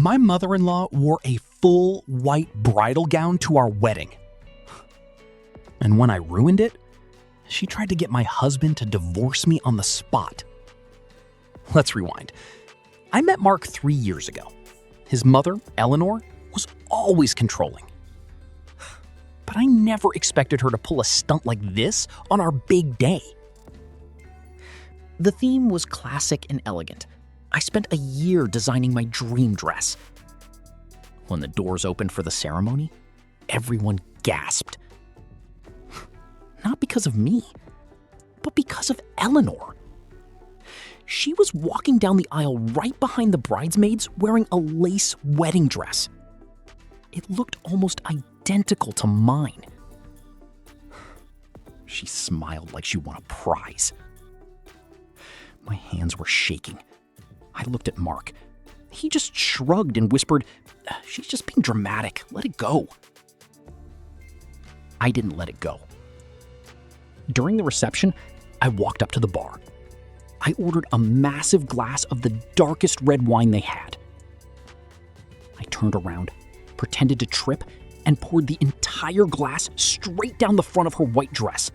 My mother-in-law wore a full white bridal gown to our wedding. And when I ruined it, she tried to get my husband to divorce me on the spot. Let's rewind. I met Mark 3 years ago. His mother, Eleanor, was always controlling. But I never expected her to pull a stunt like this on our big day. The theme was classic and elegant. I spent a year designing my dream dress. When the doors opened for the ceremony, everyone gasped. Not because of me, but because of Eleanor. She was walking down the aisle right behind the bridesmaids wearing a lace wedding dress. It looked almost identical to mine. She smiled like she won a prize. My hands were shaking. I looked at Mark. He just shrugged and whispered, "She's just being dramatic. Let it go." I didn't let it go. During the reception, I walked up to the bar. I ordered a massive glass of the darkest red wine they had. I turned around, pretended to trip, and poured the entire glass straight down the front of her white dress.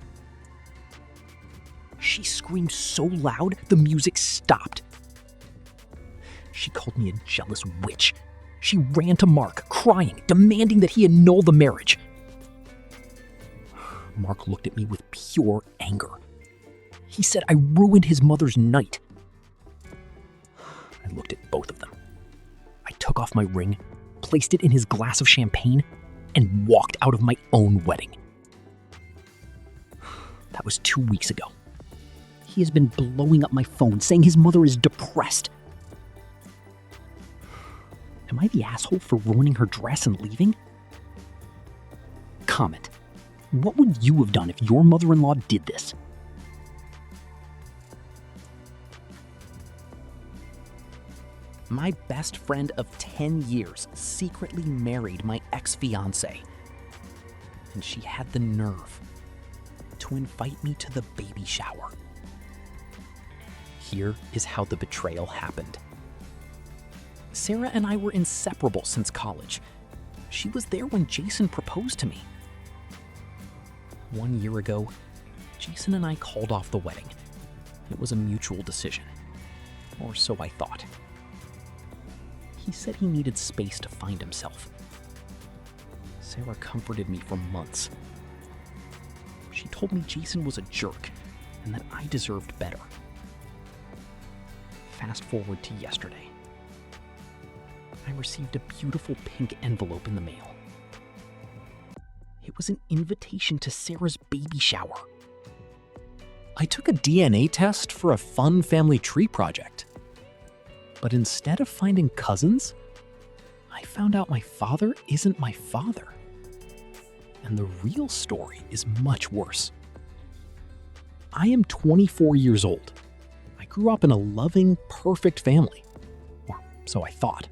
She screamed so loud, the music stopped. She called me a jealous witch. She ran to Mark, crying, demanding that he annul the marriage. Mark looked at me with pure anger. He said I ruined his mother's night. I looked at both of them. I took off my ring, placed it in his glass of champagne, and walked out of my own wedding. That was 2 weeks ago. He has been blowing up my phone, saying his mother is depressed. Am I the asshole for ruining her dress and leaving? Comment. What would you have done if your mother-in-law did this? My best friend of 10 years secretly married my ex-fiancé. And she had the nerve to invite me to the baby shower. Here is how the betrayal happened. Sarah and I were inseparable since college. She was there when Jason proposed to me. 1 year ago, Jason and I called off the wedding. It was a mutual decision, or so I thought. He said he needed space to find himself. Sarah comforted me for months. She told me Jason was a jerk and that I deserved better. Fast forward to yesterday. I received a beautiful pink envelope in the mail. It was an invitation to Sarah's baby shower. I took a DNA test for a fun family tree project. But instead of finding cousins, I found out my father isn't my father. And the real story is much worse. I am 24 years old. I grew up in a loving, perfect family. Or so I thought.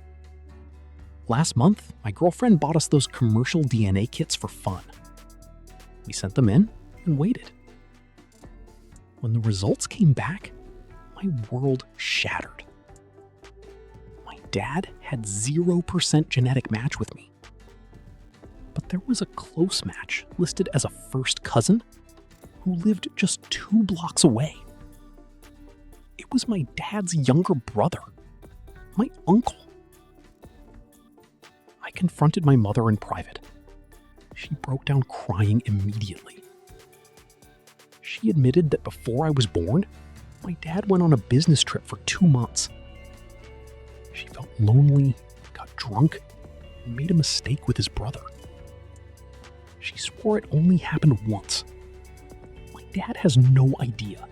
Last month, my girlfriend bought us those commercial DNA kits for fun. We sent them in and waited. When the results came back, my world shattered. My dad had 0% genetic match with me. But there was a close match listed as a first cousin who lived just 2 blocks away. It was my dad's younger brother, my uncle. I confronted my mother in private. She broke down crying immediately. She admitted that before I was born, my dad went on a business trip for 2 months. She felt lonely, got drunk, and made a mistake with his brother. She swore it only happened once. My dad has no idea.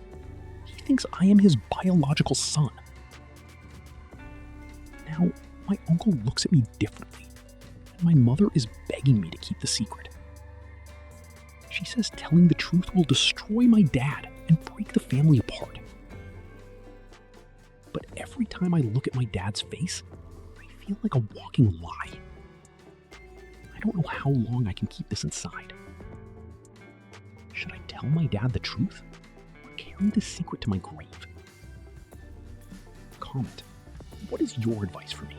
He thinks I am his biological son. Now, my uncle looks at me differently. My mother is begging me to keep the secret. She says telling the truth will destroy my dad and break the family apart. But every time I look at my dad's face, I feel like a walking lie. I don't know how long I can keep this inside. Should I tell my dad the truth or carry this secret to my grave? Comment. What is your advice for me?